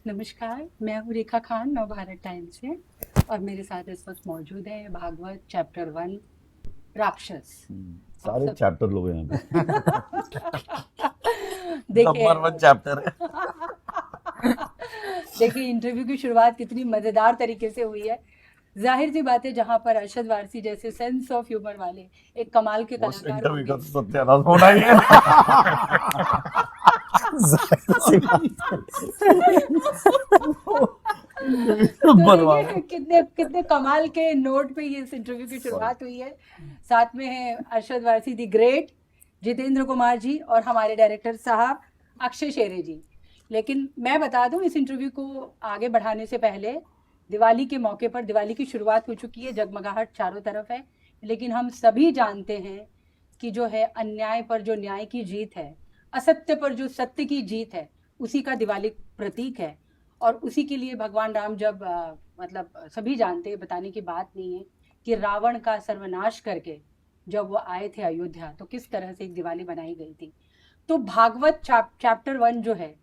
नमस्कार, मैं हूँ रेखा खान, नवभारत टाइम्स से। और मेरे साथ इस वक्त मौजूद है भागवत चैप्टर 1 राक्षस। आप सारे सब चैप्टर लोग हैं यहाँ देखिए नंबर 1 चैप्टर है। देखिए इंटरव्यू की शुरुआत कितनी मजेदार तरीके से हुई है। जाहिर सी बात है, जहां पर अरशद वारसी जैसे सेंस ऑफ ह्यूमर वाले एक कमाल के उस कलाकार इंटरव्यू का होंगे। तो सत्यानाश होना ही है। जाहिर सी बात तो बर्बाद। देखिए कितने कितने कमाल के नोट पे ये इस इंटरव्यू की शुरुआत हुई है। साथ में है अरशद वारसी दी ग्रेट, जितेंद्र कुमार जी और हमारे डायरेक्टर साहब अक्षय शेरे जी। लेकिन मैं बता दूं, इस इंटरव्यू को आगे बढ़ाने से पहले दिवाली के मौके पर दिवाली की शुरुआत हो चुकी है, जगमगाहट चारों तरफ है। लेकिन हम सभी जानते हैं कि जो है अन्याय पर जो न्याय की जीत है, असत्य पर जो सत्य की जीत है, उसी का दिवाली प्रतीक है। और उसी के लिए भगवान राम जब मतलब सभी जानते हैं, बताने की बात नहीं है कि रावण का सर्वनाश करके जब वो आए थे अयोध्या, तो किस तरह से एक दिवाली बनाई गई थी। तो भागवत चैप्टर 1 जो है,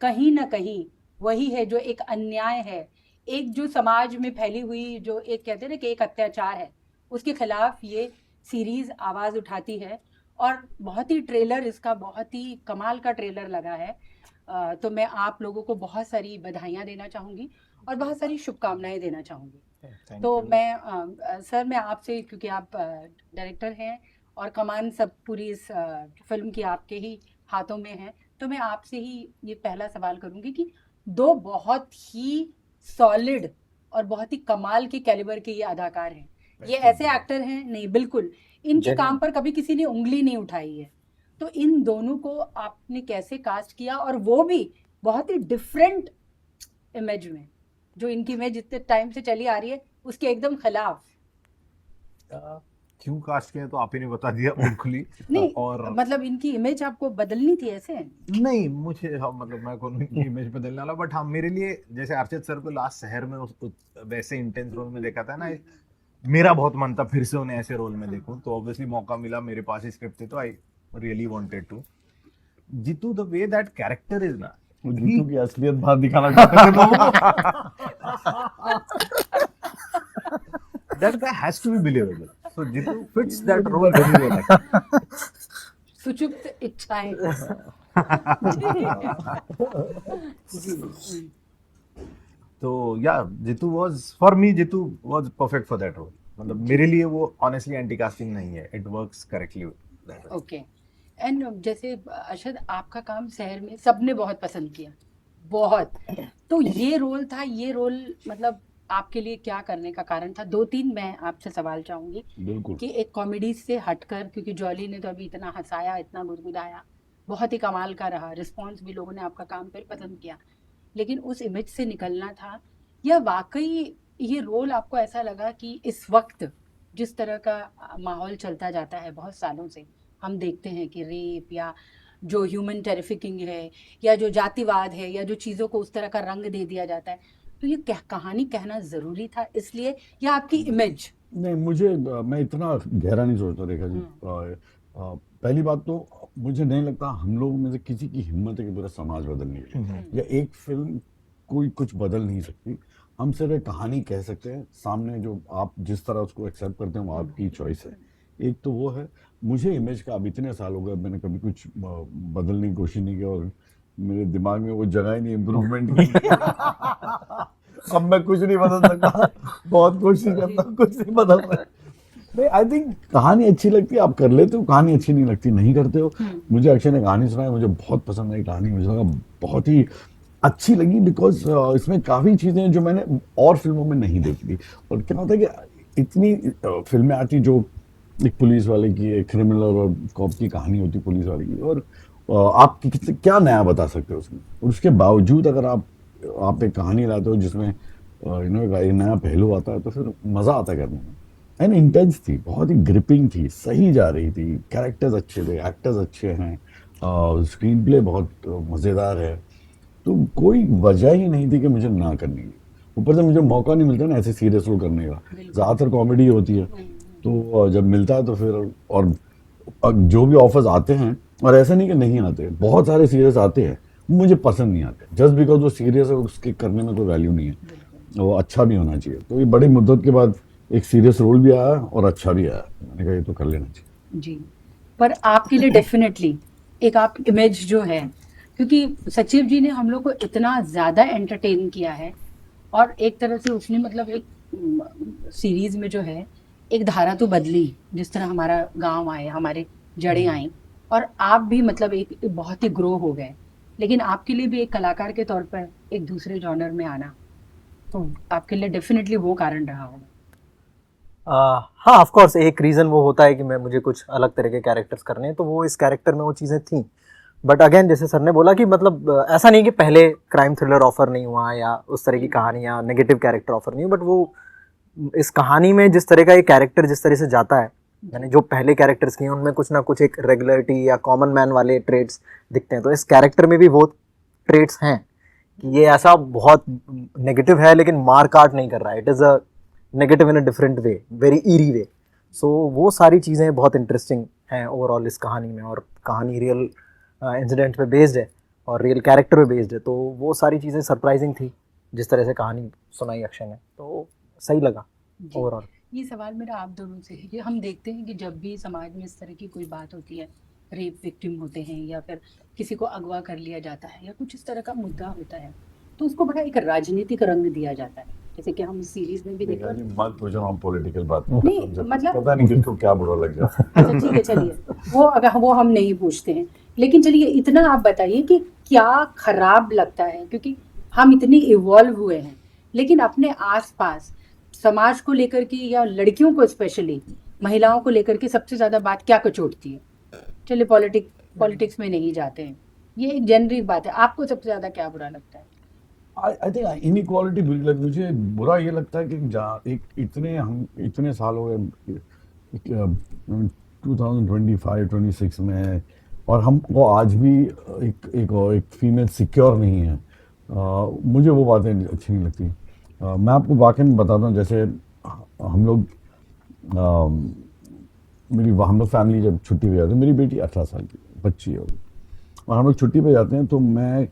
कहीं ना कहीं वही है जो एक अन्याय है, एक जो समाज में फैली हुई जो एक कहते हैं ना कि एक अत्याचार है, उसके खिलाफ ये सीरीज आवाज उठाती है। और बहुत ही ट्रेलर इसका बहुत ही कमाल का ट्रेलर लगा है। तो मैं आप लोगों को बहुत सारी बधाइयाँ देना चाहूँगी और बहुत सारी शुभकामनाएं देना चाहूँगी। तो मैं सर, मैं आपसे, क्योंकि आप डायरेक्टर हैं और कमान सब पूरी इस फिल्म की आपके ही हाथों में है, तो मैं आपसे ही ये पहला सवाल करूँगी कि दो बहुत ही सॉलिड और बहुत ही कमाल के कैलिबर के ये अदाकार हैं, ये ऐसे एक्टर हैं नहीं, बिल्कुल इनके काम पर कभी किसी ने उंगली नहीं उठाई है। तो इन दोनों को आपने कैसे कास्ट किया, और वो भी बहुत ही डिफरेंट इमेज में, जो इनकी इमेज इतने टाइम से चली आ रही है उसके एकदम खिलाफ। क्यों कास्ट किया तो आप ही ने बता दिया बिल्कुली। नहीं, और मतलब इनकी इमेज आपको बदलनी थी ऐसे। नहीं, मुझे मतलब मैं कौन इनकी इमेज बदलने वाला, बट हाँ मेरे लिए जैसे अर्शद सर को लास्ट शहर में वैसे इंटेंस रोल में देखा था ना, मेरा बहुत मन था फिर से उन्हें ऐसे रोल में देखूं, तो ऑब्वियसली मौका मिला, मेरे पास ही स्क्रिप्ट थी, तो I really wanted to. Jeetu the way that character is ना, जीतू की असलियत बात दिखाना चाहते थे लोगों that guy has to be believable. So Jitu fits that role very well actually. सुचुप्त इच्छाएं। तो या Jitu was perfect for that role. मतलब मेरे लिए वो honestly anti casting नहीं है, it works correctly. Okay. And जैसे अरशद, आपका काम शहर में सबने बहुत पसंद किया, बहुत। तो ये रोल था, ये रोल मतलब आपके लिए क्या करने का कारण था? 2-3 मैं आपसे सवाल चाहूंगी बिल्कुल। कि एक कॉमेडी से हटकर, क्योंकि जॉली ने तो अभी इतना हंसाया, इतना गुदगुदाया, बहुत ही कमाल का रहा रिस्पॉन्स भी, लोगों ने आपका काम फिर पसंद किया, लेकिन उस इमेज से निकलना था, या वाकई ये रोल आपको ऐसा लगा कि इस वक्त जिस तरह का माहौल चलता जाता है बहुत सालों से, हम देखते हैं कि रेप या जो ह्यूमन टेरिफिकिंग है या जो जातिवाद है या जो चीज़ों को उस तरह का रंग दे दिया जाता है, तो ये कहानी कहना ज़रूरी था इसलिए, या आपकी इमेज? नहीं, मैं इतना गहरा नहीं सोचता रेखा जी। पहली बात तो मुझे नहीं लगता हम लोग में से किसी की हिम्मत है कि पूरा समाज बदलने के लिए, या एक फिल्म कोई कुछ बदल नहीं सकती। हम सिर्फ एक कहानी कह सकते हैं, सामने जो आप जिस तरह उसको एक्सेप्ट करते हैं वो आपकी चॉइस है। एक तो वो है। मुझे इमेज का अब इतने साल हो गए, मैंने कभी कुछ बदलने की कोशिश नहीं की, और मेरे दिमाग में वो जगह ही नहीं इम्प्रूवमेंट की। अब मैं कुछ नहीं बदल सकता, बहुत कोशिश करता हूँ, कुछ नहीं बदल रहा। नहीं, आई थिंक कहानी अच्छी लगती है, आप कर लेते हो, कहानी अच्छी नहीं लगती नहीं करते हो। मुझे अक्षय ने कहानी सुनाई, मुझे बहुत पसंद आई कहानी, मुझे लगा बहुत ही अच्छी लगी, बिकॉज इसमें काफ़ी चीज़ें जो मैंने और फिल्मों में नहीं देखी थी। और क्या होता है कि इतनी फिल्में आती जो एक पुलिस वाले की, एक क्रिमिनल और कॉप की कहानी होती पुलिस वाले की, और आप क्या नया बता सकते हो उसमें, और उसके बावजूद अगर आप एक कहानी लाते हो जिसमें एक नया पहलू आता है, तो फिर मज़ा आता है करने में। एंड इंटेंस थी, बहुत ही ग्रिपिंग थी, सही जा रही थी, कैरेक्टर्स अच्छे थे, एक्टर्स अच्छे हैं, स्क्रीन प्ले बहुत मज़ेदार है, तो कोई वजह ही नहीं थी कि मुझे ना करनी है। ऊपर से मुझे मौका नहीं मिलता ना ऐसे सीरियस रोल करने का, ज़्यादातर कॉमेडी होती है, तो जब मिलता है तो फिर, और जो भी ऑफर्स आते हैं, और ऐसा नहीं कि नहीं आते, बहुत सारे सीरियस आते हैं, मुझे पसंद नहीं आते। जस्ट बिकॉज वो सीरियस है उसके करने में कोई वैल्यू नहीं है, वो अच्छा भी होना चाहिए। तो ये बड़ी मुद्दत के बाद एक सीरियस रोल भी आया और अच्छा भी आया, मैंने कहा ये तो कर लेना चाहिए। जी, पर आपके लिए डेफिनेटली एक आप इमेज जो है, क्योंकि सचिव जी ने हम लोग को इतना ज़्यादा एंटरटेन किया है और एक तरह से उसने मतलब एक सीरीज में जो है एक धारा तो बदली, जिस तरह हमारा गांव आए, हमारे जड़ें आई, और आप भी मतलब एक बहुत ही ग्रो हो गए। लेकिन आपके लिए भी एक कलाकार के तौर पर एक दूसरे जॉनर में आना, तो आपके लिए डेफिनेटली वो कारण रहा होगा। हाँ ऑफ कोर्स एक रीज़न वो होता है कि मुझे कुछ अलग तरह के कैरेक्टर्स करने हैं, तो वो इस कैरेक्टर में वो चीज़ें थी। बट अगेन जैसे सर ने बोला कि मतलब ऐसा नहीं कि पहले क्राइम थ्रिलर ऑफर नहीं हुआ या उस तरह की कहानी या नेगेटिव कैरेक्टर ऑफर नहीं हुआ, बट वो इस कहानी में जिस तरह का ये कैरेक्टर जिस तरह से जाता है, यानी जो पहले कैरेक्टर्स किए उनमें कुछ ना कुछ एक रेगुलरिटी या कॉमन मैन वाले ट्रेड्स दिखते हैं, तो इस कैरेक्टर में भी वो ट्रेड्स हैं कि ये ऐसा बहुत नेगेटिव है लेकिन मार काट नहीं कर रहा है, it is a negative in a different way, very eerie way. So वो सारी चीज़ें बहुत इंटरेस्टिंग हैं ओवरऑल इस कहानी में, और कहानी रियल इंसिडेंट पे बेस्ड है और रियल कैरेक्टर पे बेस्ड है, तो वो सारी चीज़ें सरप्राइजिंग थी जिस तरह से कहानी सुनाई अक्षय ने, तो सही लगा ओवरऑल। ये सवाल मेरा आप दोनों से है कि हम देखते हैं कि जब भी समाज में इस तरह की कोई बात होती है, रेप विक्टिम होते हैं या फिर किसी को अगवा कर लिया जाता है या कुछ इस तरह का मुद्दा होता है, तो उसको बड़ा एक राजनीतिक रंग दिया जाता है, जैसे कि हम इस सीरीज में भी देखते हैं। मत पूछो हम पॉलिटिकल बात नहीं, मतलब पता नहीं किसको क्या बुरा लग जाए। अच्छा ठीक है, चलिए वो हम नहीं पूछते हैं, लेकिन चलिए इतना आप बताइए कि क्या खराब लगता है, क्योंकि हम इतने इवॉल्व हुए हैं, लेकिन अपने आसपास समाज को लेकर के या लड़कियों को स्पेशली महिलाओं को लेकर के सबसे ज्यादा बात क्या कचोटती है? चलिए पॉलिटिक्स में नहीं जाते हैं, ये एक जेनरिक बात है, आपको सबसे ज्यादा क्या बुरा लगता है? आई थिंक इनइक्वालिटी बुरी लग, मुझे बुरा ये लगता है कि जहाँ एक इतने साल हो गए 2025-26 में, और हमको आज भी एक फीमेल सिक्योर नहीं है। मुझे वो बातें अच्छी नहीं लगती। मैं आपको वाकई में बताता हूँ, जैसे हम लोग हम लोग फैमिली जब छुट्टी पे जाते हैं, मेरी बेटी 18 साल की बच्ची है और हम लोग छुट्टी पे जाते हैं, तो मैं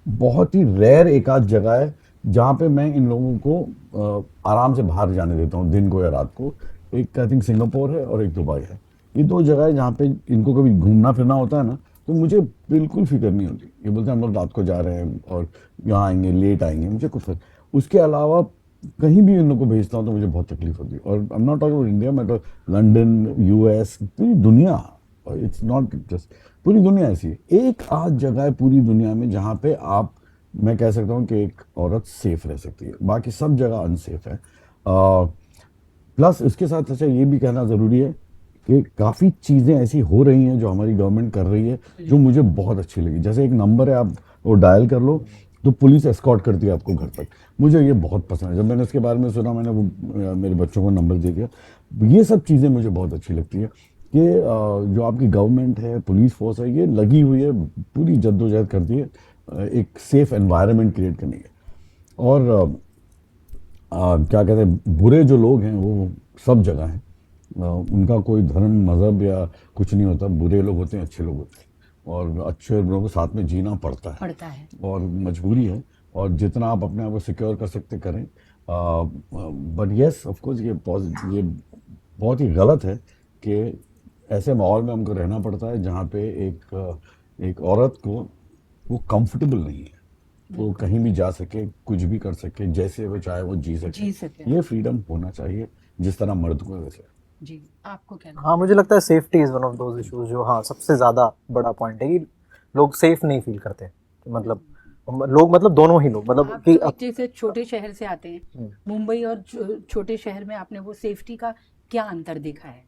बहुत ही रेयर एक आध जगह है जहाँ पे मैं इन लोगों को आराम से बाहर जाने देता हूँ, दिन को या रात को। एक आई थिंक सिंगापुर है और एक दुबई है, ये दो जगह है जहाँ पे इनको कभी घूमना फिरना होता है ना, तो मुझे बिल्कुल फिक्र नहीं होती। ये बोलते हैं हम लोग रात को जा रहे हैं और यहाँ आएंगे, लेट आएंगे, मुझे कुछ फिक्र। उसके अलावा कहीं भी इन लोगों को भेजता हूँ तो मुझे बहुत तकलीफ होती है। और I am not talking about India, मैं तो लंदन, यूएस, पूरी दुनिया, इट्स नॉट जस्ट, पूरी दुनिया ऐसी है। एक आध जगह है पूरी दुनिया में जहाँ पे मैं कह सकता हूँ कि एक औरत सेफ रह सकती है, बाकी सब जगह अनसेफ है। प्लस इसके साथ अच्छा ये भी कहना ज़रूरी है कि काफ़ी चीज़ें ऐसी हो रही हैं जो हमारी गवर्नमेंट कर रही है जो मुझे बहुत अच्छी लगी। जैसे एक नंबर है, आप वो डायल कर लो तो पुलिस एस्कॉर्ट करती है आपको घर तक, मुझे ये बहुत पसंद है। जब मैंने इसके बारे में सुना, मैंने वो मेरे बच्चों को नंबर दे दिया। ये सब चीज़ें मुझे बहुत अच्छी लगती है कि जो आपकी गवर्नमेंट है, पुलिस फोर्स है, ये लगी हुई है, पूरी जद्दोजहद करती है एक सेफ एनवायरनमेंट क्रिएट करने के। और क्या कहते हैं, बुरे जो लोग हैं वो सब जगह हैं, उनका कोई धर्म मज़हब या कुछ नहीं होता। बुरे लोग होते हैं, अच्छे लोग होते हैं, और अच्छे लोगों को साथ में जीना पड़ता है और मजबूरी है, और जितना आप अपने आप को सिक्योर कर सकते करें। बट येस ऑफ कोर्स ये बहुत ही गलत है कि ऐसे माहौल में हमको रहना पड़ता है जहाँ पे एक औरत को वो कंफर्टेबल नहीं है, वो कहीं भी जा सके, कुछ भी कर सके, जैसे वो चाहे वो जी सके। ये फ्रीडम होना चाहिए जिस तरह मर्द को वैसे। जी, आपको क्या? हाँ मुझे लगता है safety is one of those issues जो सबसे ज़्यादा बड़ा पॉइंट है कि लोग सेफ नहीं फील करते। मतलब लोग, मतलब दोनों ही लोग, मतलब कि जैसे छोटे शहर से आते हैं, मुंबई और छोटे शहर में आपने वो सेफ्टी का क्या अंतर देखा है?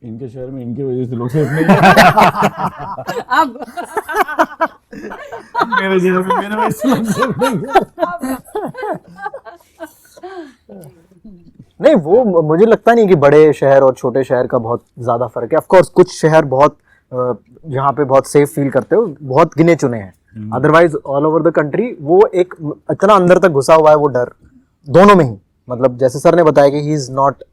इनके शहर में इनकी वजह से लोग सेफ नहीं है। अब मेरे शहर में मेरे वजह से लोग सेफ नहीं है। नहीं, वो मुझे लगता नहीं कि बड़े शहर और छोटे शहर का बहुत ज़्यादा फ़र्क है। ऑफ कोर्स कुछ शहर बहुत जहाँ पे बहुत सेफ फील करते हो, बहुत गिने चुने हैं। Otherwise all over the country वो एक इतना अंदर तक घुसा हुआ है वो डर, दोनों में ही। मतलब जैसे सर ने बताया कि he is not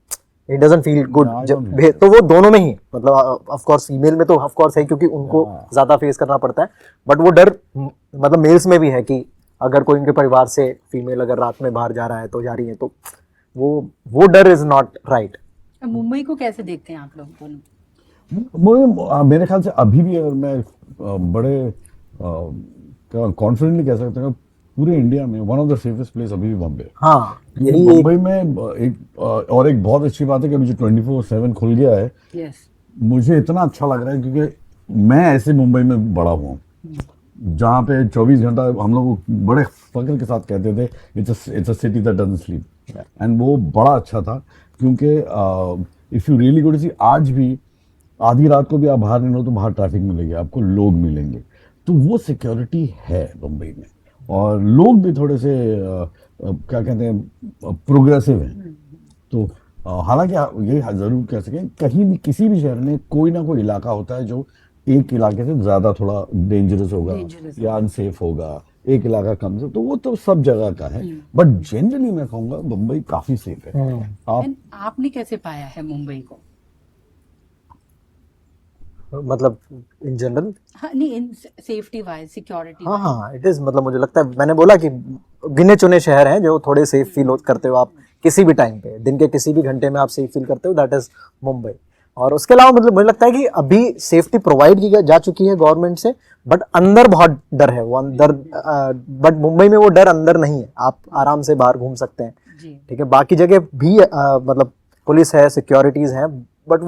it doesn't feel good. I don't think तो वो दोनों में ही है। मतलब ऑफ कोर्स फीमेल में तो ऑफ कोर्स है क्योंकि उनको Yeah. ज्यादा फेस करना पड़ता है, बट वो डर मतलब मेल्स में भी है कि अगर कोई उनके परिवार से फीमेल अगर रात में बाहर जा रहा है तो जा रही है, तो वो डर इज नॉट राइट। मुंबई को कैसे देखते हैं आप लोग दोनों? मेरे ख्याल से अभी भी अगर मैं बड़े कॉन्फिडेंटली कह सकता हूँ पूरे इंडिया में one of the safest place अभी भी बॉम्बे है। हाँ, यही एक मुंबई में एक बहुत अच्छी बात है कि अभी जो 24/7 खुल गया है, यस, मुझे इतना अच्छा लग रहा है क्योंकि मैं ऐसे मुंबई में बड़ा हुआ हूँ जहाँ पे 24 घंटा हम लोग बड़े फख्र के साथ कहते थे it's a city that doesn't sleep, and वो बड़ा अच्छा था क्योंकि if you really go to see, आज भी आधी रात को भी आप बाहर निकलो तो बाहर ट्रैफिक मिलेगी, आपको लोग मिलेंगे, तो वो सिक्योरिटी है मुंबई में। और लोग भी थोड़े से क्या कहते हैं प्रोग्रेसिव हैं। तो हालांकि ये जरूर कह सकें कहीं भी किसी भी शहर में कोई ना कोई इलाका होता है जो एक इलाके से ज्यादा थोड़ा डेंजरस होगा Dangerous या अनसेफ होगा, एक इलाका कम से, तो वो तो सब जगह का है, बट जनरली मैं कहूँगा मुंबई काफी सेफ है। आप एंड आपने कैसे पाया है मुंबई को? मतलब इन जनरल हाँ, नहीं, इन सेफ्टी वाइज, सिक्योरिटी हाँ हाँ इट इज, मतलब मुझे लगता है मैंने बोला कि गिने चुने शहर हैं जो थोड़े सेफ फील करते हो आप किसी भी टाइम पे, दिन के किसी भी घंटे में आप सेफ फील करते हो, दैट इज मुंबई। और उसके अलावा मतलब मुझे लगता है कि अभी सेफ्टी प्रोवाइड की जा चुकी है गवर्नमेंट से, बट अंदर बहुत डर है, वो अंदर बट मुंबई में वो डर अंदर नहीं है, आप आराम से बाहर घूम सकते हैं, जी, ठीक है। बाकी जगह भी मतलब पुलिस है, सिक्योरिटीज हैं, बट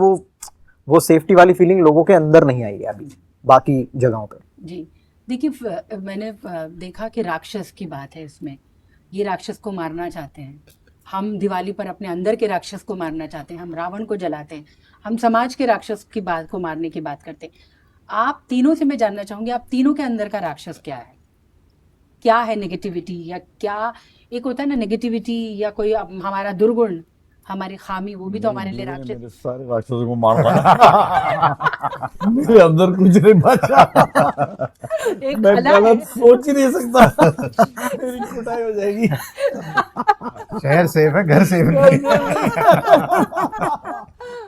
वो सेफ्टी वाली फीलिंग लोगों के अंदर नहीं आई है अभी बाकी जगहों पे। जी। देखिए, मैंने देखा कि राक्षस की बात है इसमें, ये राक्षस को मारना चाहते हैं, हम दिवाली पर अपने अंदर के राक्षस को मारना चाहते हैं, हम रावण को जलाते हैं, हम समाज के राक्षस की बात को मारने की बात करते हैं। आप तीनों से मैं जानना चाहूंगी, आप तीनों के अंदर का राक्षस क्या है? क्या है नेगेटिविटी, या क्या एक होता है ना नेगेटिविटी या कोई हमारा दुर्गुण, हमारी खामी, वो भी तो हमारे लिए राक्षस। मेरे सारे राक्षसों को मार मेरे अंदर कुछ नहीं बचा, एक मैं कला है। गलत सोच ही नहीं सकता, मेरी कुटाई हो जाएगी। शहर सेफ है, घर सेफ नहीं।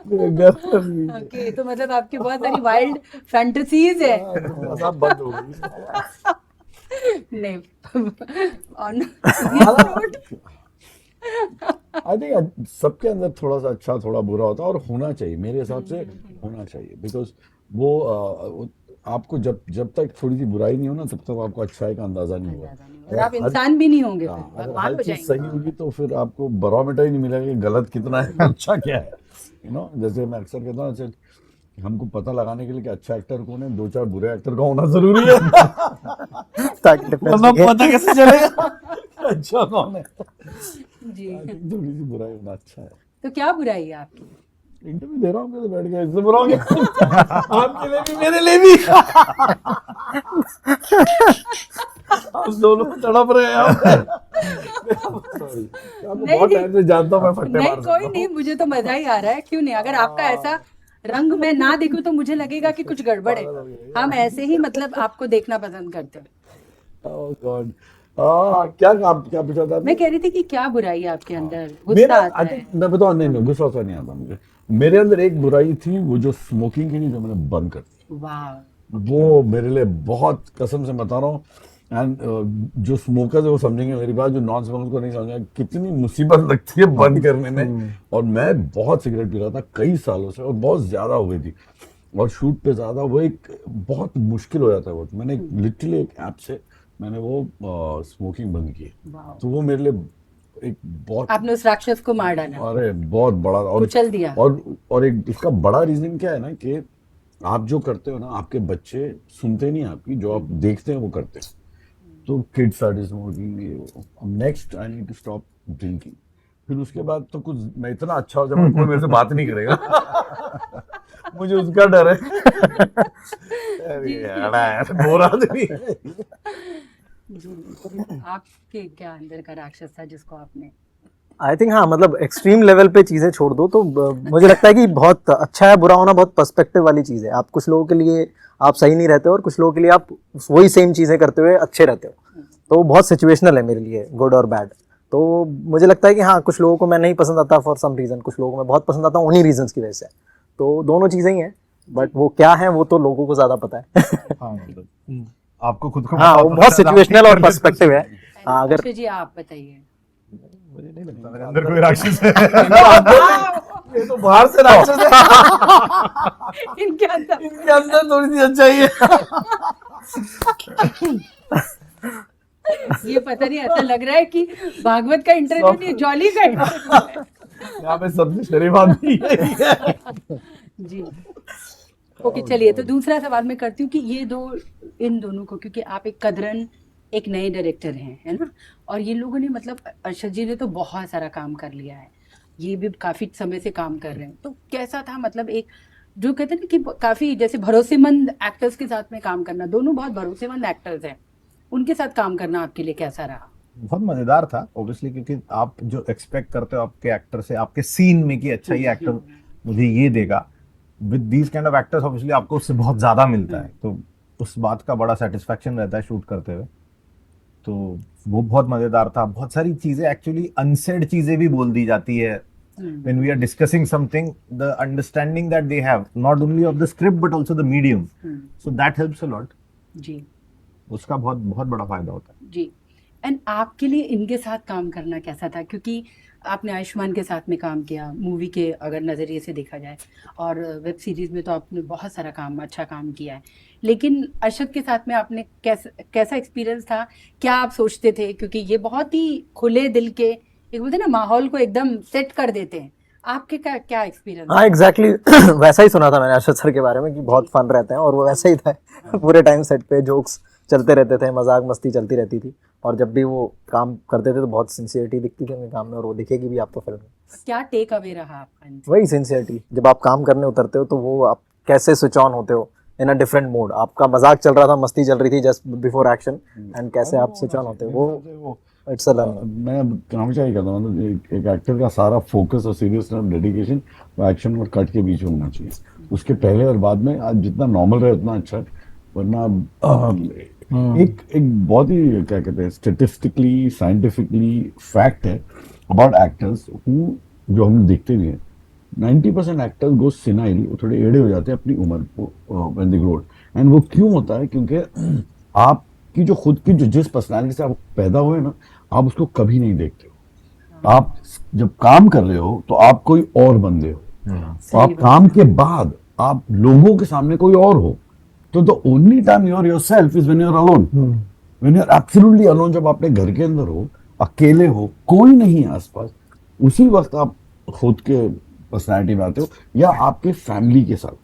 मेरे घर में ओके, तो मतलब आपकी बहुत सारी वाइल्ड फैंटेसीज है। सब बंद हो गई। नहीं, ऑन आई थिंक सबके अंदर थोड़ा सा अच्छा थोड़ा बुरा होता है, और होना चाहिए, मेरे हिसाब से होना चाहिए, बिकॉज वो आपको जब तक थोड़ी सी बुराई नहीं हो ना, तब तक आपको अच्छाई का अंदाजा नहीं होगा। और आप इंसान भी नहीं होंगे, हाँ, फिर अगर भगवान हर हो चीज जाएंगे। सही होगी तो फिर आपको बैरोमीटर ही नहीं मिलेगा कि गलत कितना है अच्छा क्या है, जैसे मैं अक्सर कहता हूँ हमको पता लगाने के लिए कि अच्छा एक्टर कौन है, 2-4 बुरे एक्टर का होना जरूरी है, ताकि difference वरना दिखे। पता कैसे चलेगा अच्छा कौन है। जी, थोड़ी सी बुराई होना अच्छा है। तो क्या बुराई है आपकी? इंटरव्यू दे रहा हूँ कैसे बैठ गया, इससे बुरा हो गया आपके लिए भी मेरे लिए भी, हम दोनों तड़प रहे हैं यहाँ पे। Sorry, आपको नहीं, बहुत नहीं। टाइम से जानता हूँ मैं फट्टे नहीं, मार सकता कोई हूँ। नहीं, मुझे तो मजा ही आ रहा है, क्यों नहीं? अगर आपका ऐसा रंग मैं ना देखूं तो मुझे लगेगा कि कुछ गड़बड़ है। हम ऐसे ही मतलब आपको देखना पसंद करते हैं। Oh God. क्या पूछा था मैं कह रही थी कि क्या बुराई है आपके अंदर, गुस्सा मेरा आता I है? think मैं बताऊँ, नहीं गुस्सा वुस्सा नहीं आता मुझे। मेरे अंदर एक बुराई थी, वो जो स्मोकिंग की थी, जो मैंने बंद कर दी, वाह, वो मेरे लिए बहुत, कसम से बता रहा हूँ, एंड जो स्मोकर्स है वो समझेंगे मेरी बात, जो नॉन स्मोकर्स को नहीं समझेंगे कितनी मुसीबत लगती है बंद करने में। और मैं बहुत सिगरेट पी रहा था कई सालों से, और बहुत ज्यादा हो गई थी, और शूट पे ज्यादा, वो एक बहुत मुश्किल हो जाता है वो। मैंने लिटरली एक ऐप से मैंने वो स्मोकिंग बंद की, वाह। तो वो मेरे लिए एक बहुत, आपने उस राक्षस को मार डाला, अरे बहुत बड़ा, और कुचल दिया। और एक इसका बड़ा रीजन क्या है ना, कि आप जो करते हो ना, आपके बच्चे सुनते नहीं आपकी, जो आप देखते हैं वो करते हैं। तो kids started smoking, next I need to stop drinking. फिर उसके बाद तो कुछ मैं इतना अच्छा हो जाऊंगा कोई मेरे से बात नहीं करेगा मुझे उसका डर है। अरे यार बोर आदमी है। आपके क्या अंदर का राक्षस था जिसको आपने? आई थिंक हाँ, मतलब एक्सट्रीम लेवल पे चीजें छोड़ दो तो मुझे लगता है कि बहुत अच्छा है, बुरा होना बहुत पर्सपेक्टिव वाली चीज है। आप कुछ लोगों के लिए आप सही नहीं रहते हो, और कुछ लोगों के लिए आप वही सेम चीजें करते हुए अच्छे रहते हो, तो वो बहुत सिचुएशनल है मेरे लिए, गुड और बैड। तो मुझे लगता है कि हाँ, कुछ लोगों को मैं नहीं पसंद आता फॉर सम रीज़न, कुछ लोगों को मैं बहुत पसंद आता हूँ उन्हीं रीजंस की वजह से। तो दोनों चीज़ें ही हैं, बट वो क्या है वो तो लोगों को ज़्यादा पता है। हाँ मतलब आपको खुद को हाँ, पता वो होता बहुत है, सिचुएशनल और आप- पर्सपेक्टिव है। हाँ, अगर अक्षय जी आप बताइए। मुझे नहीं लगता मेरे अंदर कोई राक्षस है। ये तो बाहर से राक्षस है, इनके अंदर इनके अंदर थोड़ी सी अच्छाई है। ये पता नहीं, ऐसा लग रहा है कि भागवत का इंटरव्यू नहीं, जॉली का इंटरव्यू है। यहाँ पे सबसे शरीफ आदमी यही है। जी ओके, चलिए तो दूसरा सवाल मैं करती हूँ कि ये दो, इन दोनों को, क्योंकि आप एक कदरन एक नए डायरेक्टर हैं, है ना, और ये लोगों ने मतलब अर्शद जी ने तो बहुत सारा काम कर लिया है, ये भी काफी समय से काम कर रहे हैं, तो कैसा था मतलब एक जो कहते हैं ना कि काफी जैसे भरोसेमंद एक्टर्स के साथ में काम करना, दोनों बहुत भरोसेमंद एक्टर्स हैं, उनके साथ काम करना आपके लिए कैसा रहा? बहुत मजेदार था ऑब्वियसली, क्योंकि आप जो एक्सपेक्ट करते हो आपके एक्टर से, आपके सीन में कि अच्छा ये एक्टर मुझे ये देगा, with these kind of actors obviously आपको उससे बहुत ज्यादा मिलता है, तो उस बात का बड़ा सेटिस्फेक्शन रहता है शूट करते हुए। तो वो बहुत मजेदार था। बहुत सारी चीजें एक्चुअली अनसेड चीजें भी बोल दी जाती है when we are discussing something, the understanding that they have not only of the script but also the medium, so that helps a lot। जी उसका बहुत बहुत बड़ा फायदा होता है। जी। एंड आपके लिए इनके साथ काम करना कैसा था, क्योंकि आपने आयुष्मान के साथ में काम किया मूवी के अगर नज़रिए से देखा जाए, और वेब सीरीज में तो आपने बहुत सारा काम, अच्छा काम किया है, लेकिन अरशद के साथ में आपने कैसा एक्सपीरियंस था? क्या आप सोचते थे, क्योंकि ये बहुत ही खुले दिल के, एक बोलते हैं ना, माहौल को एकदम सेट कर देते हैं, आपके क्या एक्सपीरियंस? हाँ एग्जैक्टली वैसा ही सुना था मैंने अरशद सर के बारे में कि बहुत फन रहते हैं, और वो वैसा ही था। पूरे टाइम सेट पे जोक्स चलते रहते थे, मजाक मस्ती चलती रहती थी, और जब भी वो काम करते थे तो बहुत सिंसियरिटी दिखती थी उनके काम में, और वो दिखेगी भी आपको फिल्म में। क्या टेक अवे रहा आपका इनसे? वही सिंसियरिटी, जब आप काम करने उतरते हो तो वो आप कैसे स्विच ऑन होते हो इन अ डिफरेंट मोड। आपका मजाक चल रहा था, मस्ती चल रही थी जस्ट बिफोर एक्शन, एंड कैसे आप स्विच ऑन होते हो, वो इट्स अ लर्निंग। मैं हमेशा ही कहता हूँ, मतलब एक एक्टर का सारा फोकस और सीरियसनेस, डेडिकेशन वो एक्शन और कट के बीच में होना चाहिए। उसके पहले और बाद में आज जितना नॉर्मल रहे उतना अच्छा है, वरना एक बहुत ही क्या कहते हैं, स्टेटिस्टिकली साइंटिफिकली फैक्ट है अबाउट एक्टर्स हु, जो हम देखते भी हैं, 90% एक्टर्स गो सिनाइल, वो थोड़े एड़े हो जाते हैं अपनी उम्र को व्हेन दे ग्रो। एंड वो क्यों होता है? क्योंकि आपकी जो खुद की जो जिस पर्सनालिटी से आप पैदा हुए ना, आप उसको कभी नहीं देखते हो। आप जब काम कर रहे हो तो आप कोई और बंदे हो, तो आप काम के बाद आप लोगों के सामने कोई और हो। तो the only time you are yourself is when you are alone, when you are absolutely alone. जब अपने घर के अंदर हो, अकेले हो, कोई नहीं है आसपास, उसी वक्त आप खुद के पर्सनैलिटी में आते हो, या आपके फैमिली के साथ।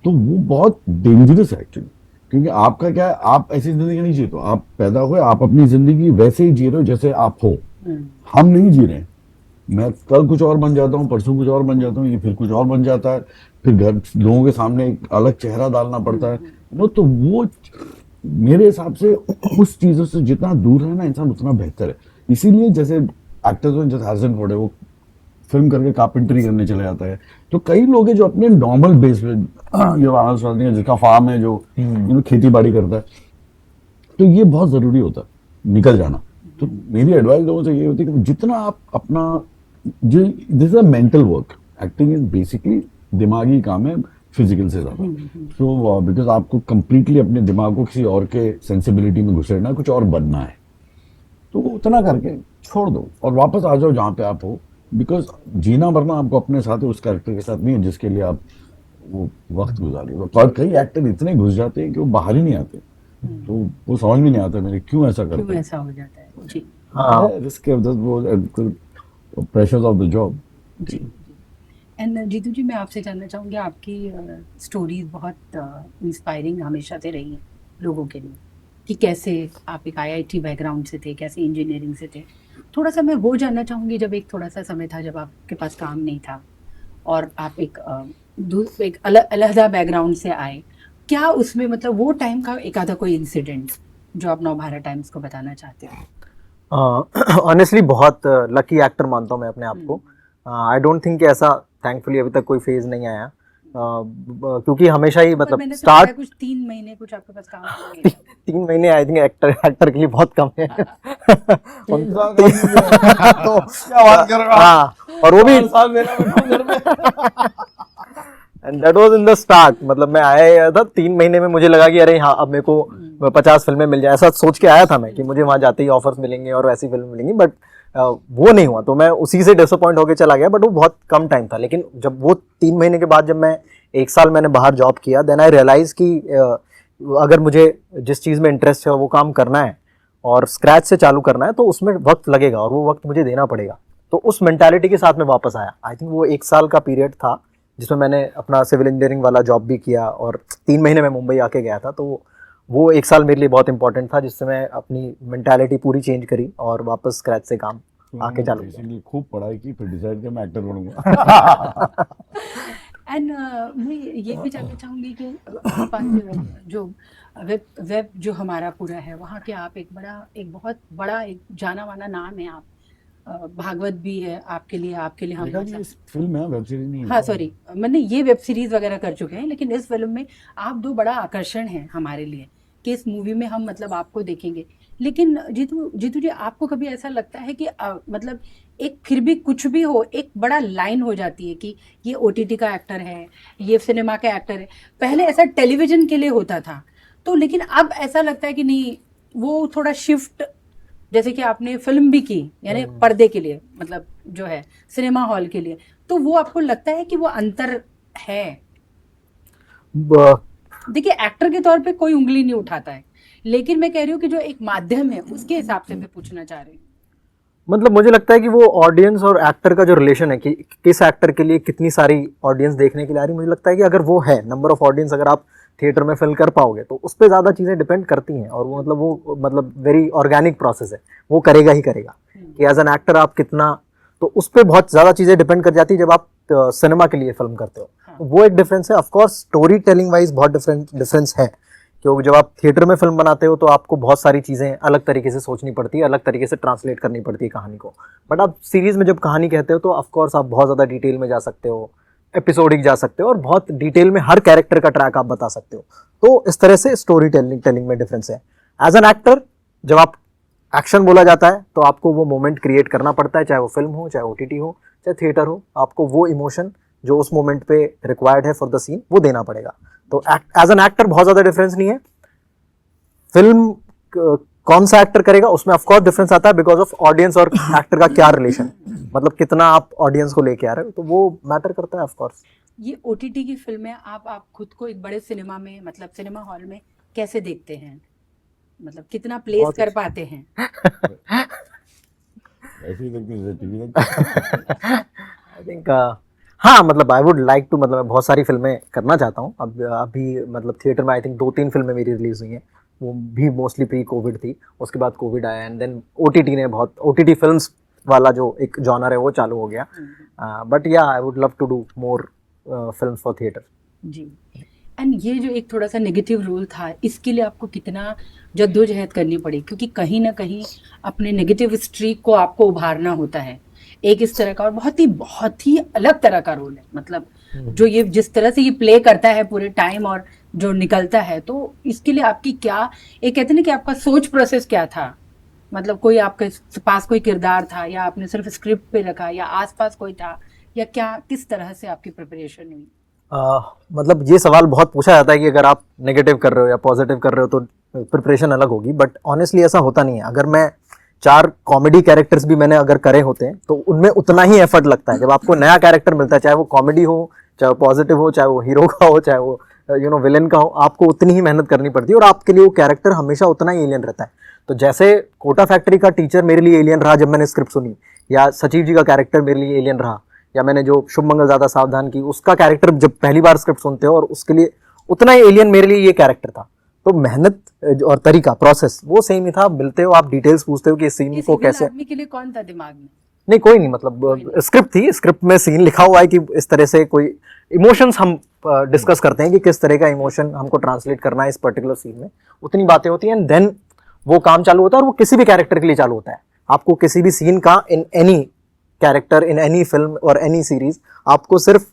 तो वो बहुत डेंजरस है एक्चुअली, क्योंकि आपका क्या है, आप ऐसी जिंदगी नहीं जीते हो। आप पैदा हुए, आप अपनी जिंदगी वैसे ही जी रहे हो जैसे आप हो। हम नहीं जी रहे हैं। मैं कल कुछ और बन जाता हूँ, परसों कुछ और बन जाता हूँ, ये फिर कुछ और बन जाता है, फिर घर लोगों के सामने एक अलग चेहरा डालना पड़ता है। तो वो मेरे हिसाब से उस चीजों से जितना दूर है ना इंसान, उतना बेहतर है। इसीलिए जैसे एक्टर्स में, जैसे हारिसन फोर्ड है, वो फिल्म करके कारपेंटरी करने चले जाता है। तो कई लोग हैं जो अपने नॉर्मल बेस पे, ये आनंद स्वामी जिसका फार्म है, जो खेती बाड़ी करता है, तो ये बहुत जरूरी होता है निकल जाना। तो मेरी एडवाइस लोगों से ये होती है कि जितना आप अपना, जो this is a mental work, acting is basically दिमागी काम है फिजिकल से ज्यादा। सो बिकॉज आपको कंप्लीटली अपने दिमाग को किसी और के सेंसिबिलिटी में घुसेड़ना है, कुछ और बनना है, तो उतना करके छोड़ दो और वापस आ जाओ जहाँ पे आप हो। बिकॉज जीना मरना आपको अपने साथ है, उस कैरेक्टर के साथ नहीं है जिसके लिए आप वो वक्त गुजारे हो। और कई एक्टर इतने घुस जाते हैं कि वो बाहर ही नहीं आते, तो वो समझ में नहीं आता मेरे क्यों ऐसा करते क्यों हैं। ऐसा हो जाता है? जी हाँ रिस्क वो प्रेशर्स ऑफ द जॉब। जी। एंड जीतू जी, मैं आपसे जानना चाहूँगी, आपकी स्टोरीज बहुत इंस्पायरिंग हमेशा से रही हैं लोगों के लिए, कि कैसे आप एक आईआईटी बैकग्राउंड से थे, कैसे इंजीनियरिंग से थे। थोड़ा सा मैं वो जानना चाहूँगी, जब एक थोड़ा सा समय था जब आपके पास काम नहीं था और आप एक अलहदा बैकग्राउंड से आए, क्या उसमें मतलब वो टाइम का एक आधा कोई इंसिडेंट जो आप नवभारत टाइम्स को बताना चाहते हो? ऑनेस्टली बहुत लकी एक्टर मानता हूँ मैं अपने आप को। आई डोंट थिंक कि ऐसा थैंकफुली अभी तक कोई फेज नहीं आया क्योंकि हमेशा ही पर मतलब मैंने तो स्टार्ट कुछ 3 महीने कुछ आपके पास काम नहीं है। 3 महीने आई थिंक एक्टर के लिए बहुत कम है। तीन साल का नहीं है। तो क्या बात कर रहे हो आप? हाँ, और वो भी 4 साल मेरा बैठा हूँ घर में। And that was in the start, मतलब मैं आया था 3 महीने में मुझे लगा कि अरे हाँ अब मेरे को 50 फिल्में मिल जाए, ऐसा सोच के आया था मैं कि मुझे वहां जाते ही ऑफर्स मिलेंगे और वैसी फिल्म मिलेंगी, बट वो नहीं हुआ, तो मैं उसी से डिसअपॉइंट होकर चला गया। बट वो बहुत कम टाइम था, लेकिन जब वो 3 महीने के बाद जब मैं 1 साल मैंने बाहर जॉब किया, देन आई रियलाइज कि अगर मुझे जिस चीज़ में इंटरेस्ट है वो काम करना है और स्क्रैच से चालू करना है तो उसमें वक्त लगेगा और वो वक्त मुझे देना पड़ेगा। तो उस मेंटालिटी के साथ मैं वापस आया। आई थिंक वो 1 साल का पीरियड था जिसमें मैंने अपना सिविल इंजीनियरिंग वाला जॉब भी किया और 3 महीने में मुंबई आके गया था। तो वो 1 साल मेरे लिए बहुत इंपॉर्टेंट था, जिससे मैं अपनी मेंटालिटी पूरी चेंज करी और वापस स्क्रैच से काम आके चालू किया। इसीलिए खूब पढ़ाई की, फिर डिसाइड किया मैं एक्टर बनूंगा। एंड मैं ये भी जानना चाहूँगी कि जो वेब जो हमारा पूरा है वहाँ के आप एक बहुत बड़ा एक जाना माना नाम है आप। भागवत भी है आपके लिए हम देखा कि इस फिल्म है, वेब सीरीज नहीं है। हाँ सॉरी, मैंने ये वेब सीरीज वगैरह कर चुके हैं, लेकिन इस फिल्म में आप 2 बड़ा आकर्षण हैं हमारे लिए कि इस मूवी में हम मतलब आपको देखेंगे। लेकिन जीतू जी, आपको कभी ऐसा लगता है कि मतलब एक फिर भी कुछ भी हो एक बड़ा लाइन हो जाती है कि ये OTT का एक्टर है, ये सिनेमा का एक्टर है। पहले ऐसा टेलीविजन के लिए होता था, तो लेकिन अब ऐसा लगता है कि नहीं, वो थोड़ा शिफ्ट, जैसे कि आपने फिल्म भी की यानी पर्दे के लिए, मतलब जो है सिनेमा हॉल के लिए, तो वो आपको लगता है कि वो अंतर है? देखिए, एक्टर के तौर पे कोई उंगली नहीं उठाता है, लेकिन मैं कह रही हूँ कि जो एक माध्यम है उसके हिसाब से मैं पूछना चाह रही हूँ। मतलब मुझे लगता है कि वो ऑडियंस और एक्टर का जो रिलेशन है कि किस एक्टर के लिए कितनी सारी ऑडियंस देखने के लिए आ रही, मुझे लगता है कि अगर वो है नंबर ऑफ ऑडियंस, अगर आप थिएटर में फिल कर पाओगे तो उस पर ज़्यादा चीज़ें डिपेंड करती हैं और वो वेरी ऑर्गेनिक प्रोसेस है, वो करेगा ही करेगा कि एज एन एक्टर आप कितना, तो उस पर बहुत ज़्यादा चीज़ें डिपेंड कर जाती है जब आप सिनेमा के लिए फिल्म करते हो। तो वो एक डिफरेंस है। ऑफकोर्स स्टोरी टेलिंग वाइज बहुत डिफरेंस है, क्योंकि जब आप थिएटर में फिल्म बनाते हो तो आपको बहुत सारी चीज़ें अलग तरीके से सोचनी पड़ती है, अलग तरीके से ट्रांसलेट करनी पड़ती है कहानी को। बट आप सीरीज़ में जब कहानी कहते हो तो ऑफकोर्स आप बहुत ज़्यादा डिटेल में जा सकते हो, एपिसोडिक जा सकते हो और बहुत डिटेल में हर कैरेक्टर का ट्रैक आप बता सकते हो। तो इस तरह से स्टोरी टेलिंग में डिफरेंस है। एज एन एक्टर जब आप एक्शन बोला जाता है तो आपको वो मोमेंट क्रिएट करना पड़ता है, चाहे वो फिल्म हो, चाहे OTT हो, चाहे थिएटर हो, आपको वो इमोशन जो उस मोमेंट पे रिक्वायर्ड है फॉर द सीन वो देना पड़ेगा। तो एज एन एक्टर बहुत ज़्यादा डिफरेंस नहीं है। फिल्म कौन सा एक्टर करेगा उसमें ऑफकोर्स डिफरेंस आता है बिकॉज ऑफ ऑडियंस और एक्टर का क्या रिलेशन, मतलब कितना आप ऑडियंस को लेके आ रहे हो, तो वो मैटर करता है ऑफकोर्स। ये OTT की फिल्में आप खुद को एक बड़े सिनेमा में, मतलब सिनेमा हॉल में कैसे देखते हैं, मतलब कितना प्लेस कर पाते हैं? ऐसे ही देखते हैं जैसे टीवी देखते हैं। आई थिंक हाँ, मतलब आई वुड लाइक टू, मतलब मैं बहुत सारी फिल्में करना चाहता हूँ। अब अभी मतलब थिएटर में आई थिंक 2-3 फिल्में मेरी रिलीज हुई हैं, वो भी मोस्टली प्री कोविड थी, उसके बाद कोविड आया एंड देन OTT ने बहुत OTT फिल्म्स वाला जो एक जॉनर है वो चालू हो गया। बट या I would love to do more films for theatre. जी। एंड ये जो एक थोड़ा सा नेगेटिव रोल था, इसके लिए आपको कितना जद्दोजहद करनी पड़ी, क्योंकि कहीं ना कहीं अपने नेगेटिव स्ट्रीक को आपको उभारना होता है। एक इस तरह का और बहुत ही अलग तरह का रोल है, मतलब जो ये जिस तरह से ये प्ले करता है पूरे टाइम और जो निकलता है, तो इसके लिए आपकी क्या, एक कहते हैं ना कि आपका सोच प्रोसेस क्या था, मतलब कोई आपके पास कोई किरदार था या आपने सिर्फ स्क्रिप्ट पे रखा या आसपास कोई था, या क्या किस तरह से आपकी प्रिपरेशन हुई? मतलब ये सवाल बहुत पूछा जाता है कि अगर आप नेगेटिव कर रहे हो या पॉजिटिव कर रहे हो तो प्रिपरेशन अलग होगी, बट ऑनेस्टली ऐसा होता नहीं है। अगर मैं 4 कॉमेडी कैरेक्टर्स भी मैंने अगर करे होते हैं तो उनमें उतना ही एफर्ट लगता है। जब आपको नया कैरेक्टर मिलता है, चाहे वो कॉमेडी हो, चाहे वो पॉजिटिव हो, चाहे वो हीरो का हो, चाहे वो विलेन का हो, आपको उतनी ही मेहनत करनी पड़ती है और आपके लिए वो कैरेक्टर हमेशा उतना ही एलियन रहता है। तो जैसे कोटा फैक्ट्री का टीचर मेरे लिए एलियन रहा जब मैंने स्क्रिप्ट सुनी, या सचिव जी का कैरेक्टर मेरे लिए एलियन रहा, या मैंने जो शुभ मंगल ज़्यादा सावधान की उसका कैरेक्टर जब पहली बार स्क्रिप्ट सुनते हो और उसके लिए उतना ही एलियन मेरे लिए ये कैरेक्टर था। तो मेहनत और तरीका प्रोसेस वो सेम ही था। मिलते हो आप, डिटेल्स पूछते हो कि इस सीन को कैसे, आदमी के लिए कौन था दिमाग में? नहीं कोई नहीं, मतलब स्क्रिप्ट थी, स्क्रिप्ट में सीन लिखा हुआ है कि इस तरह से कोई इमोशंस हम डिस्कस करते हैं कि किस तरह का इमोशन हमको ट्रांसलेट करना है इस पर्टिकुलर सीन में, उतनी बातें होती हैं एंड देन वो काम चालू होता है। और वो किसी भी कैरेक्टर के लिए चालू होता है। आपको किसी भी सीन का in any character, in any film और एनी सीरीज, आपको सिर्फ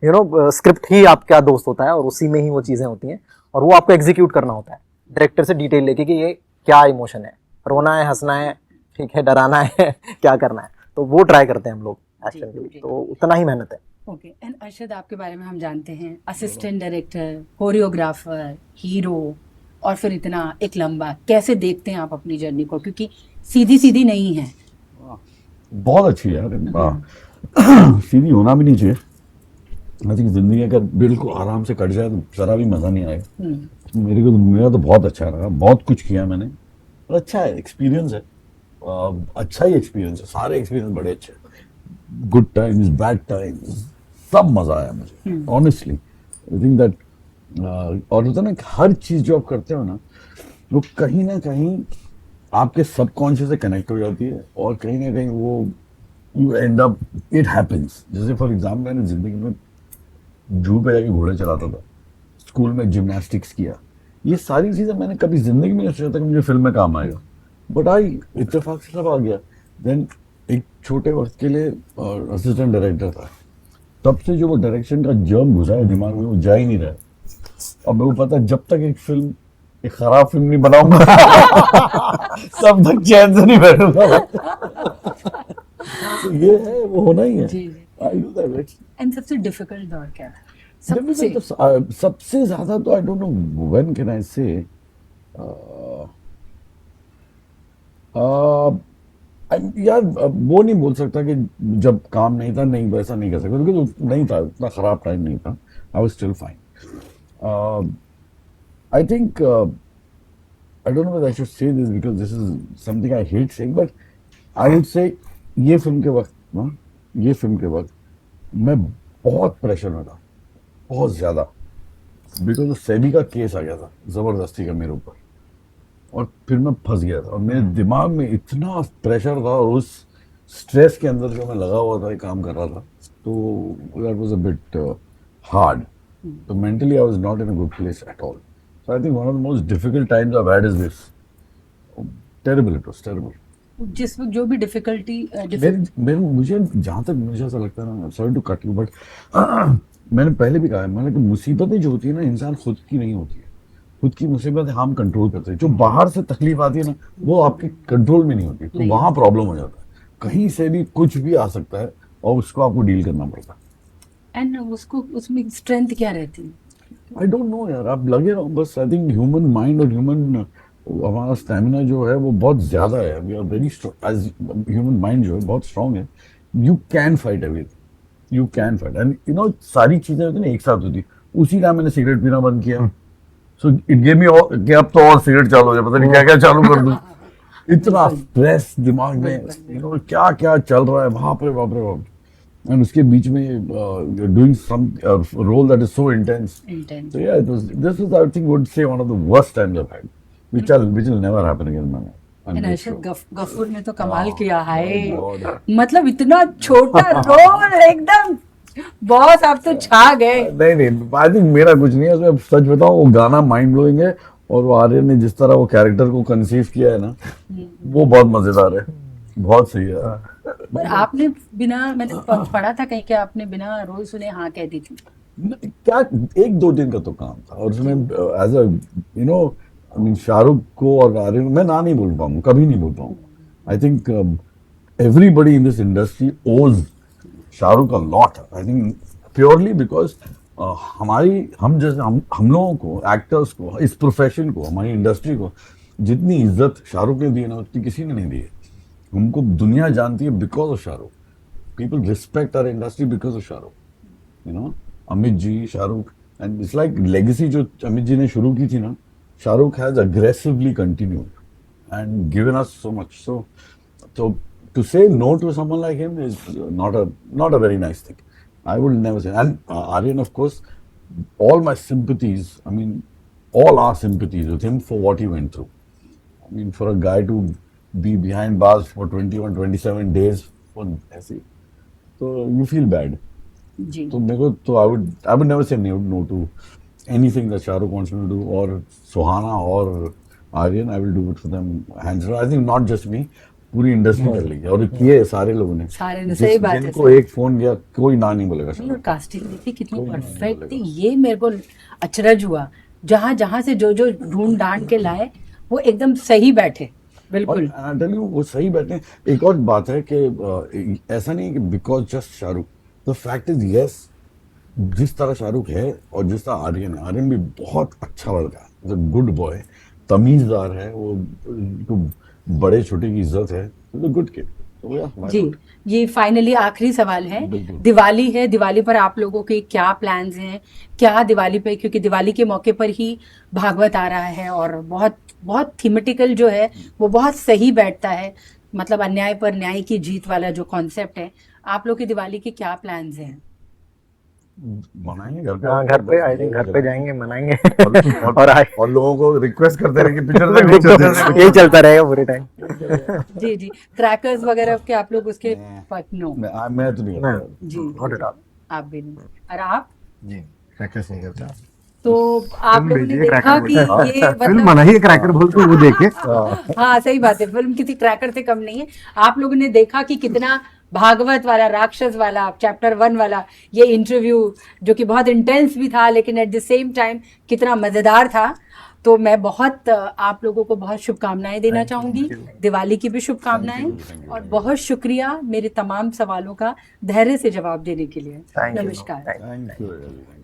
यू नो स्क्रिप्ट ही आपका दोस्त होता है और उसी में ही वो चीज़ें होती हैं और वो आपको एग्जीक्यूट करना होता है डायरेक्टर से डिटेल लेके कि ये क्या इमोशन है, रोना है, हंसना है, ठीक है, डराना है क्या करना है, तो वो ट्राई करते हैं हम लोग एक्शन के लिए, तो उतना ही मेहनत है। ओके। एंड अरशद, आपके बारे में हम जानते हैं असिस्टेंट डायरेक्टर, कोरियोग्राफर, हीरो, और फिर इतना एक लंबा, कैसे देखते हैं आप अपनी जर्नी को, क्योंकि सीधी सीधी नहीं है। बहुत अच्छी है यार। सीधी होना भी नहीं चाहिए। आई थिंक जिंदगी अगर बिल्कुल आराम से कट जाए तो जरा भी मजा नहीं आएगा। मेरा तो बहुत अच्छा लगा, बहुत कुछ किया मैंने और अच्छा है, एक्सपीरियंस है, अच्छा ही एक्सपीरियंस है, सारे एक्सपीरियंस बड़े अच्छे हैं, गुड टाइम्स, बैड टाइम्स, सब मजा आया मुझे ऑनेस्टली। आई थिंक दैट और होता है ना, हर चीज जो आप करते हो ना, वो कहीं ना कहीं आपके सबकॉन्शियस से कनेक्ट हो जाती है और कहीं ना कहीं वो you and up, it happens. जैसे फॉर एग्जाम्पल मैंने जिंदगी में जू पे जाके घोड़े चलाता था, स्कूल में जिम्नास्टिक्स किया, ये सारी चीजें मैंने कभी जिंदगी में नहीं सोचा था कि मुझे फिल्म में काम आएगा, बट आई इत्तेफाक से सब आ गया। देन एक छोटे वक्त के लिए असिस्टेंट डायरेक्टर था, तब से जो वो डायरेक्शन का जर्म घुसा है दिमाग में, वो जा ही नहीं रहा है। और मेरे को पता है जब तक एक खराब फिल्म नहीं बनाऊंगा तब तक चैन से नहीं बैठूंगा। तो ये है, वो होना ही है। जी। I do that. एंड सबसे डिफिकल्ट दौर क्या था? सबसे ज्यादा तो I don't know when can I say, यार वो नहीं बोल सकता कि जब काम नहीं था, नहीं वैसा नहीं कर सकता, क्योंकि तो नहीं था, इतना खराब टाइम नहीं था, I was still fine. I think I don't no whether I should say this because this is something I hate saying, but I would say ये फिल्म के वक्त मैं बहुत प्रेशर में था, बहुत ज्यादा, बिकॉज सेबी का केस आ गया था जबरदस्ती का मेरे ऊपर, और फिर मैं फंस गया था और मेरे दिमाग में इतना प्रेशर था और उस स्ट्रेस के अंदर जो मैं लगा हुआ था, काम कर रहा था, तो that was a bit hard. तो mentally I was not in a good place at all. So I think one of the most difficult times I have had is this. Terrible, it was terrible. जिस वक्त जो भी difficulty मुझे जहाँ तक मुझे ऐसा लगता है ना, sorry to cut you, but मैंने पहले भी कहा है, मैंने कि मुसीबतें जो होती है ना, इंसान खुद की नहीं होती है, खुद की मुसीबतें हम कंट्रोल करते हैं, जो बाहर से तकलीफ आती है ना, वो आपके कंट्रोल में नहीं होती, तो वहाँ प्रॉब्लम हो जाता है। कहीं से भी कुछ भी आ सकता है और उसको आपको डील करना पड़ता है। एंड उसको, उसमें स्ट्रेंथ क्या रहती है? आई डोंट नो यार, आप लगे रहो बस। आई थिंक ह्यूमन माइंड और हमारा स्टेमिना जो है वो बहुत ज्यादा है। We are very strong as human mind जो है बहुत स्ट्रॉन्ग है। You can fight everything, you can fight, and you know सारी चीजें होती ना एक साथ होती। उसी टाइम मैंने सिगरेट पीना बंद किया, सो इट गेव मी कि अब तो और सिगरेट चालू हो जाए, पता नहीं क्या क्या चालू कर दूं। इतना स्ट्रेस दिमाग में, यू नो क्या क्या चल रहा है, बाप रे बाप रे बाप। एंड उसके बीच में doing some role that is so intense. So yeah, this was, I think, would say one of the worst times I've had, which will never happen again in my life. I'm very sure. Ghafoor ने तो कमाल किया Oh है, God. मतलब इतना छोटा role एकदम boss, आप तो छा गए। नहीं, आई थिंक मेरा कुछ नहीं है उसमें। सच बताऊं, वो गाना माइंड ब्लोइंग है, और वो आर्यन ने जिस तरह वो कैरेक्टर को कंसीव किया है ना, वो बहुत मजेदार है, बहुत सही है। पर आपने बिना, मैंने पढ़ा था कहीं कि आपने बिना रोल सुने हाँ कह दी थी। क्या 1-2 दिन का तो काम था, और उसमें as a you know, I mean Shahrukh को और आर्यन, मैं ना नहीं बोल पाऊँ, कभी नहीं बोल पाऊँ। I think everybody in this industry owes Shahrukh a lot. I think purely because हम लोगों को, एक्टर्स को, इस प्रोफेशन को, हमारी इंडस्ट्री को जितनी इज्जत शाहरुख ने दी है ना, उतनी किसी ने नहीं दी है। हमको दुनिया जानती है because of Shahrukh. People respect our industry because of Shahrukh, you know. Amit ji, Shahrukh, and it's like legacy जो अमित जी ने शुरू की थी ना, Shahrukh has aggressively continued and given us so much. So to say no to someone like him is not a very nice thing. I would never say. And Aryan, of course, all my sympathies, I mean, all our sympathies with him for what he went through. I mean, for a guy to be behind bars for 21-27 days for ऐसे, so you feel bad. जी। So मेरे को तो I would never say no to anything that Shahrukh wants me to do, or Suhana or Aryan. I will do it for them hands down. I think not just me, पूरी industry कर ली है और किए सारे लोगों ने। सारे ने, सही बात है। जिनको एक फोन किया कोई ना नहीं बोलेगा नहीं, और शाहरुख। कास्टिंग देखी कितनी कोई नहीं परफेक्ट थी, बोलेगा। ये मेरे को अचरज हुआ। जहां जहां से जो जो ढूंढ ढांड के लाए वो एकदम सही बैठे, और बिल्कुल। I tell you, वो सही बैठे हैं। एक और बात है कि ऐसा नहीं है कि because just Shahrukh, the fact is yes, जिस तरह शाहरुख है और जिस तरह आर्यन भी बहुत अच्छा लड़का है, गुड बॉय, तमीजदार है, वो उनको बड़े छोटे की इज्जत है, गुड किड। जी, ये फाइनली आखिरी सवाल है। बिल्कुल। दिवाली है, दिवाली पर आप लोगों के क्या प्लान्स हैं, क्या दिवाली पे, क्योंकि दिवाली के मौके पर ही भागवत आ रहा है और बहुत बहुत थीमेटिकल जो है वो बहुत सही बैठता है, मतलब अन्याय पर न्याय की जीत वाला जो कॉन्सेप्ट है। आप लोग की दिवाली के क्या प्लान्स हैं? मनाएंगे हाँ, घर पे आई थिंक घर पे जाएंगे, मनाएंगे और, और आए और लोगों को रिक्वेस्ट करते रहे कि पिक्चर यही चलता रहेगा पूरे टाइम। जी जी, क्रैकर्स वगैरह के आप लोग उसके नो? मैं तो नहीं करता। जी, Not at all. आप भी नहीं। और आप? जी प्रैक्टिस नहीं करता। तो आप लोगों ने देखा कि ये फिल्म मतलब, मना ही क्रैकर बोल के वो देखे। हाँ सही बात है, फिल्म किसी क्रैकर से कम नहीं है। आप लोगों ने देखा कि कितना भागवत वाला, राक्षस वाला, चैप्टर 1 वाला ये इंटरव्यू जो कि बहुत इंटेंस भी था लेकिन एट द सेम टाइम कितना मज़ेदार था। तो मैं बहुत आप लोगों को बहुत शुभकामनाएं देना चाहूँगी, दिवाली की भी शुभकामनाएं, और बहुत शुक्रिया मेरे तमाम सवालों का धैर्य से जवाब देने के लिए। Thank you. नमस्कार। Thank you. Thank you.